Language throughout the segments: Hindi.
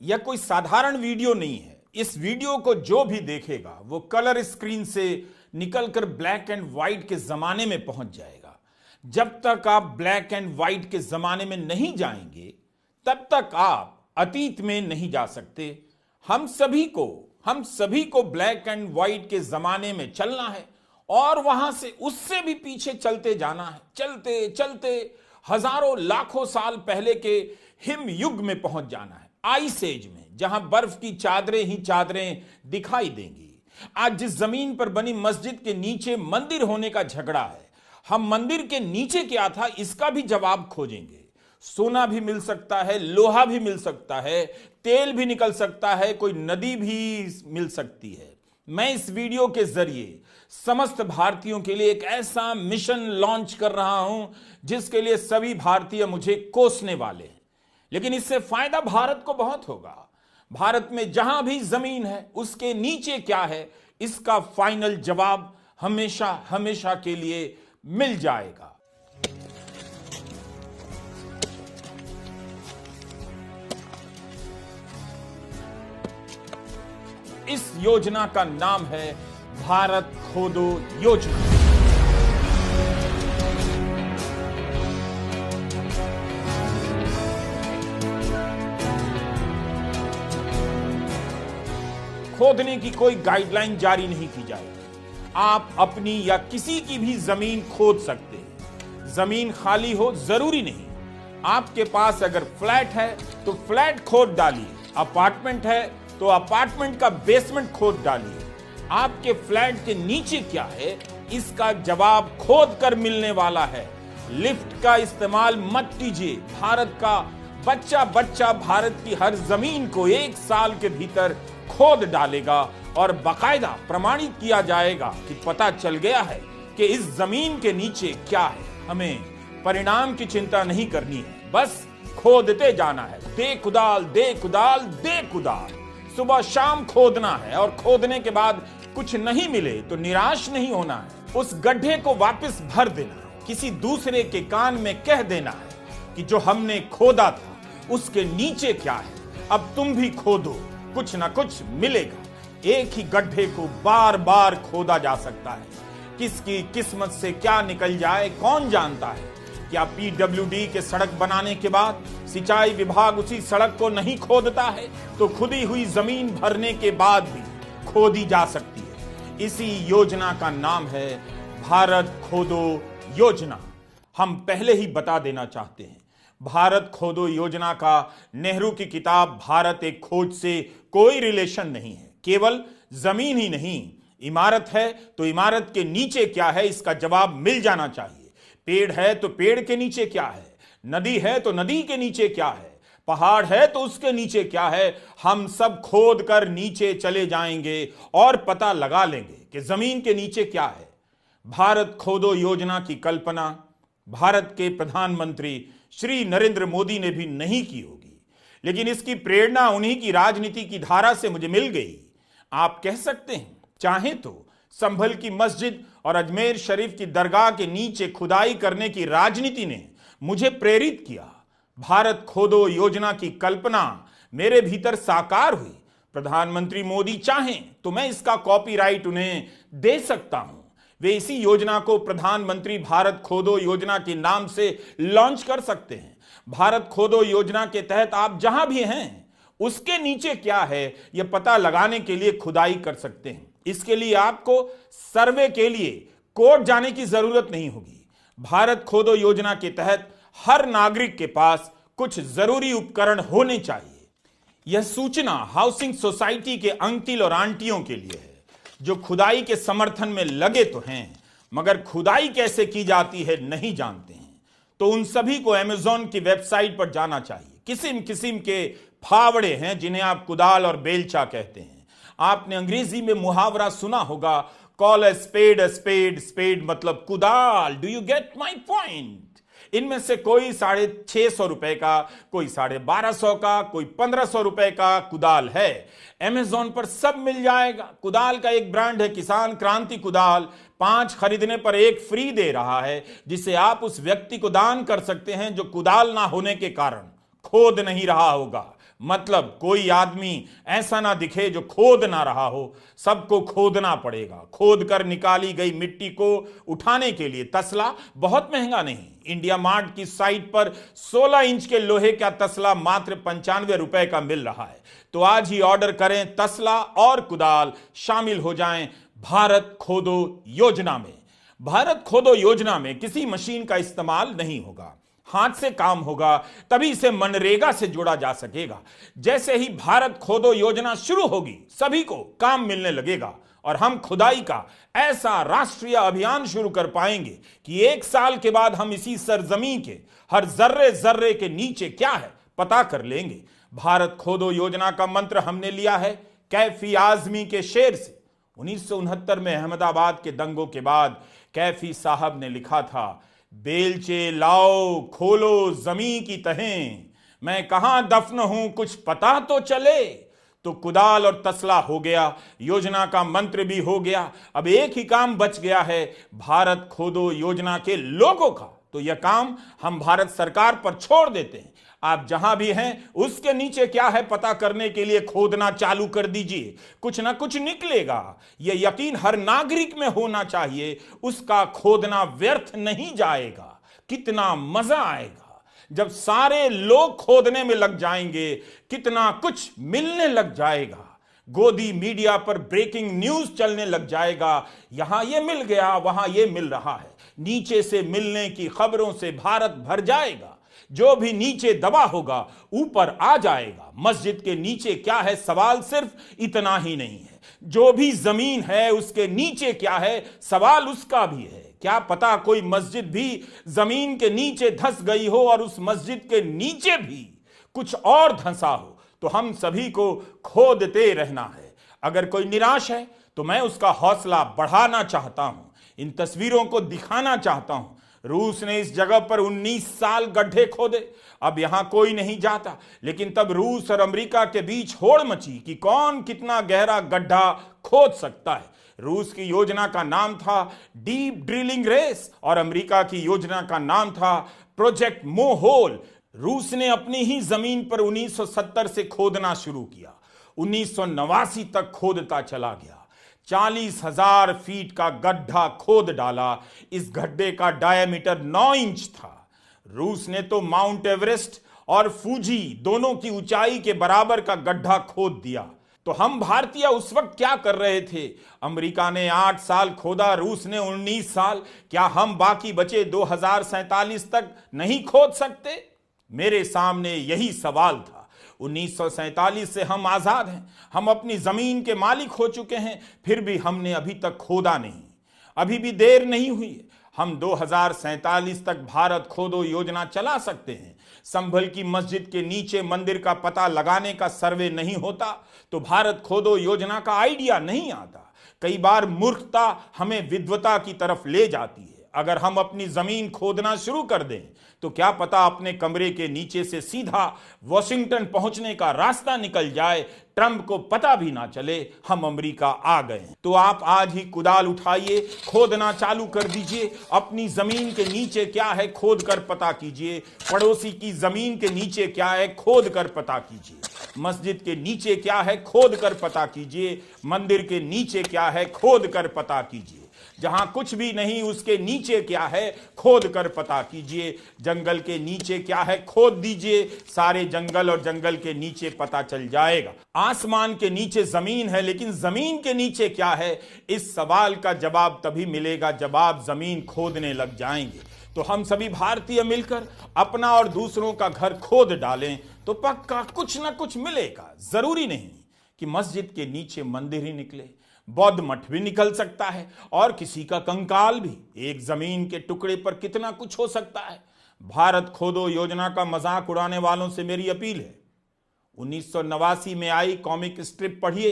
यह कोई साधारण वीडियो नहीं है। इस वीडियो को जो भी देखेगा वो कलर स्क्रीन से निकलकर ब्लैक एंड व्हाइट के जमाने में पहुंच जाएगा। जब तक आप ब्लैक एंड व्हाइट के जमाने में नहीं जाएंगे तब तक आप अतीत में नहीं जा सकते। हम सभी को ब्लैक एंड व्हाइट के जमाने में चलना है और वहां से उससे भी पीछे चलते जाना है। चलते चलते हजारों लाखों साल पहले के हिम युग में पहुंच जाना है, आइस एज में, जहां बर्फ की चादरें ही चादरें दिखाई देंगी। आज जिस जमीन पर बनी मस्जिद के नीचे मंदिर होने का झगड़ा है, हम मंदिर के नीचे क्या था इसका भी जवाब खोजेंगे। सोना भी मिल सकता है, लोहा भी मिल सकता है, तेल भी निकल सकता है, कोई नदी भी मिल सकती है। मैं इस वीडियो के जरिए समस्त भारतीयों के लिए एक ऐसा मिशन लॉन्च कर रहा हूं जिसके लिए सभी भारतीय मुझे कोसने वाले हैं, लेकिन इससे फायदा भारत को बहुत होगा। भारत में जहां भी जमीन है उसके नीचे क्या है इसका फाइनल जवाब हमेशा हमेशा के लिए मिल जाएगा। इस योजना का नाम है भारत खोदो योजना। खोदने की कोई गाइडलाइन जारी नहीं की जाएगी। आप अपनी या किसी की भी जमीन खोद सकते हैं। जमीन खाली हो जरूरी नहीं। आपके पास अगर फ्लैट है तो फ्लैट खोद डालिए, अपार्टमेंट है तो अपार्टमेंट का बेसमेंट खोद डालिए। आपके फ्लैट के नीचे क्या है इसका जवाब खोद कर मिलने वाला है। लिफ्ट का इस्तेमाल मत कीजिए। भारत का बच्चा भारत की हर जमीन को 1 साल के भीतर खोद डालेगा और बाकायदा प्रमाणित किया जाएगा कि पता चल गया है कि इस जमीन के नीचे क्या है। हमें परिणाम की चिंता नहीं करनी है, बस खोदते जाना है। दे कुदाल दे कुदाल दे कुदाल, सुबह शाम खोदना है और खोदने के बाद कुछ नहीं मिले तो निराश नहीं होना है। उस गड्ढे को वापस भर देना है। किसी दूसरे के कान में कह देना है कि जो हमने खोदा था उसके नीचे क्या है, अब तुम भी खोदो, कुछ ना कुछ मिलेगा। एक ही गड्ढे को बार बार खोदा जा सकता है। किसकी किस्मत से क्या निकल जाए कौन जानता है। क्या पीडब्ल्यूडी के सड़क बनाने के बाद सिंचाई विभाग उसी सड़क को नहीं खोदता है तो खुदी हुई जमीन भरने के बाद भी खोदी जा सकती है। इसी योजना का नाम है भारत खोदो योजना। हम पहले ही बता देना चाहते हैं, भारत खोदो योजना का नेहरू की किताब भारत एक खोज से कोई रिलेशन नहीं है। केवल जमीन ही नहीं, इमारत है तो इमारत के नीचे क्या है इसका जवाब मिल जाना चाहिए। पेड़ है तो पेड़ के नीचे क्या है, नदी है तो नदी के नीचे क्या है, पहाड़ है तो उसके नीचे क्या है। हम सब खोद कर नीचे चले जाएंगे और पता लगा लेंगे कि जमीन के नीचे क्या है। भारत खोदो योजना की कल्पना भारत के प्रधानमंत्री श्री नरेंद्र मोदी ने भी नहीं की होगी, लेकिन इसकी प्रेरणा उन्हीं की राजनीति की धारा से मुझे मिल गई। आप कह सकते हैं, चाहे तो संभल की मस्जिद और अजमेर शरीफ की दरगाह के नीचे खुदाई करने की राजनीति ने मुझे प्रेरित किया। भारत खोदो योजना की कल्पना मेरे भीतर साकार हुई। प्रधानमंत्री मोदी चाहें तो मैं इसका कॉपीराइट उन्हें दे सकता हूं। वे इसी योजना को प्रधानमंत्री भारत खोदो योजना के नाम से लॉन्च कर सकते हैं। भारत खोदो योजना के तहत आप जहां भी हैं उसके नीचे क्या है यह पता लगाने के लिए खुदाई कर सकते हैं। इसके लिए आपको सर्वे के लिए कोर्ट जाने की जरूरत नहीं होगी। भारत खोदो योजना के तहत हर नागरिक के पास कुछ जरूरी उपकरण होने चाहिए। यह सूचना हाउसिंग सोसाइटी के अंकल और आंटियों के लिए है जो खुदाई के समर्थन में लगे तो हैं मगर खुदाई कैसे की जाती है नहीं जानते हैं। तो उन सभी को अमेज़न की वेबसाइट पर जाना चाहिए। किस्म किस्म के फावड़े हैं जिन्हें आप कुदाल और बेलचा कहते हैं। आपने अंग्रेजी में मुहावरा सुना होगा, call a spade a spade, spade मतलब कुदाल। Do you get my point? इनमें से कोई 650 रुपए का, कोई 1250 का, कोई 1500 रुपए का कुदाल है। अमेज़न पर सब मिल जाएगा। कुदाल का एक ब्रांड है किसान क्रांति कुदाल, 5 खरीदने पर 1 फ्री दे रहा है, जिसे आप उस व्यक्ति को दान कर सकते हैं जो कुदाल ना होने के कारण खोद नहीं रहा होगा। मतलब कोई आदमी ऐसा ना दिखे जो खोद ना रहा हो, सबको खोदना पड़ेगा। खोद कर निकाली गई मिट्टी को उठाने के लिए तसला बहुत महंगा नहीं। इंडिया मार्ट की साइट पर 16 इंच के लोहे का तसला मात्र 95 रुपए का मिल रहा है। तो आज ही ऑर्डर करें तसला और कुदाल, शामिल हो जाएं भारत खोदो योजना में। भारत खोदो योजना में किसी मशीन का इस्तेमाल नहीं होगा, हाथ से काम होगा, तभी इसे मनरेगा से जोड़ा जा सकेगा। जैसे ही भारत खोदो योजना शुरू होगी, सभी को काम मिलने लगेगा और हम खुदाई का ऐसा राष्ट्रीय अभियान शुरू कर पाएंगे कि 1 साल के बाद हम इसी सरजमीन के हर जर्रे जर्रे के नीचे क्या है पता कर लेंगे। भारत खोदो योजना का मंत्र हमने लिया है कैफी आजमी के शेर से। 1969 में अहमदाबाद के दंगों के बाद कैफी साहब ने लिखा था, बेलचे लाओ खोलो जमीन की तहें, मैं कहां दफन हूं कुछ पता तो चले। तो कुदाल और तसला हो गया, योजना का मंत्र भी हो गया। अब एक ही काम बच गया है भारत खोदो योजना के लोगों का। तो यह काम हम भारत सरकार पर छोड़ देते हैं। आप जहां भी हैं उसके नीचे क्या है पता करने के लिए खोदना चालू कर दीजिए, कुछ ना कुछ निकलेगा। यह यकीन हर नागरिक में होना चाहिए, उसका खोदना व्यर्थ नहीं जाएगा। कितना मजा आएगा जब सारे लोग खोदने में लग जाएंगे, कितना कुछ मिलने लग जाएगा। गोदी मीडिया पर ब्रेकिंग न्यूज चलने लग जाएगा, यहां यह मिल गया, वहां यह मिल रहा है। नीचे से मिलने की खबरों से भारत भर जाएगा। जो भी नीचे दबा होगा ऊपर आ जाएगा। मस्जिद के नीचे क्या है सवाल सिर्फ इतना ही नहीं है, जो भी जमीन है उसके नीचे क्या है सवाल उसका भी है। क्या पता कोई मस्जिद भी जमीन के नीचे धंस गई हो और उस मस्जिद के नीचे भी कुछ और धंसा हो। तो हम सभी को खोदते रहना है। अगर कोई निराश है तो मैं उसका हौसला बढ़ाना चाहता हूं, इन तस्वीरों को दिखाना चाहता हूं। रूस ने इस जगह पर 19 साल गड्ढे खोदे, अब यहां कोई नहीं जाता। लेकिन तब रूस और अमेरिका के बीच होड़ मची कि कौन कितना गहरा गड्ढा खोद सकता है। रूस की योजना का नाम था डीप ड्रिलिंग रेस और अमेरिका की योजना का नाम था प्रोजेक्ट मोहोल। रूस ने अपनी ही जमीन पर 1970 से खोदना शुरू किया, 1989 तक खोदता चला गया। 40,000 फीट का गड्ढा खोद डाला। इस गड्ढे का डायमीटर 9 इंच था। रूस ने तो माउंट एवरेस्ट और फूजी दोनों की ऊंचाई के बराबर का गड्ढा खोद दिया। तो हम भारतीय उस वक्त क्या कर रहे थे? अमेरिका ने 8 साल खोदा, रूस ने 19 साल। क्या हम बाकी बचे 2047 तक नहीं खोद सकते? मेरे सामने यही सवाल था। 1947 से हम आजाद हैं, हम अपनी जमीन के मालिक हो चुके हैं, फिर भी हमने अभी तक खोदा नहीं। अभी भी देर नहीं हुई है, हम 2047 तक भारत खोदो योजना चला सकते हैं। संभल की मस्जिद के नीचे मंदिर का पता लगाने का सर्वे नहीं होता तो भारत खोदो योजना का आइडिया नहीं आता। कई बार मूर्खता हमें विद्वता की तरफ ले जाती है। अगर हम अपनी जमीन खोदना शुरू कर दें तो क्या पता अपने कमरे के नीचे से सीधा वॉशिंगटन पहुंचने का रास्ता निकल जाए, ट्रंप को पता भी ना चले हम अमेरिका आ गए। तो आप आज ही कुदाल उठाइए, खोदना चालू कर दीजिए। अपनी जमीन के नीचे क्या है खोद कर पता कीजिए। पड़ोसी की जमीन के नीचे क्या है खोद कर पता कीजिए। मस्जिद के नीचे क्या है खोद कर पता कीजिए। मंदिर के नीचे क्या है खोद कर पता कीजिए। जहां कुछ भी नहीं उसके नीचे क्या है खोद कर पता कीजिए। जंगल के नीचे क्या है खोद दीजिए, सारे जंगल और जंगल के नीचे पता चल जाएगा। आसमान के नीचे जमीन है, लेकिन जमीन के नीचे क्या है, इस सवाल का जवाब तभी मिलेगा जब आप जमीन खोदने लग जाएंगे। तो हम सभी भारतीय मिलकर अपना और दूसरों का घर खोद डालें तो पक्का कुछ ना कुछ मिलेगा। जरूरी नहीं कि मस्जिद के नीचे मंदिर ही निकले, बौद्ध मठ भी निकल सकता है और किसी का कंकाल भी। एक जमीन के टुकड़े पर कितना कुछ हो सकता है। भारत खोदो योजना का मजाक उड़ाने वालों से मेरी अपील है, 1989 में आई कॉमिक स्ट्रिप पढ़िए।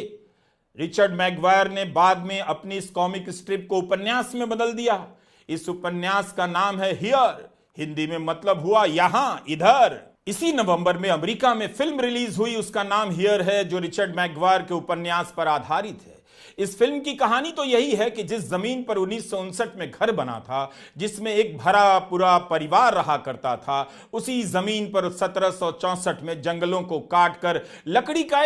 रिचर्ड मैगवायर ने बाद में अपनी इस कॉमिक स्ट्रिप को उपन्यास में बदल दिया। इस उपन्यास का नाम है हियर, हिंदी में मतलब हुआ यहां, इधर। इसी नवंबर में अमेरिका में फिल्म रिलीज हुई, उसका नाम हियर है, जो रिचर्ड मैगवायर के उपन्यास पर आधारित है। इस फिल्म की कहानी तो यही है कि जिस जमीन पर 1959 में घर बना था, जिसमें एक भरा पूरा परिवार रहा करता था, उसी जमीन पर 1764 में जंगलों को काटकर लकड़ी का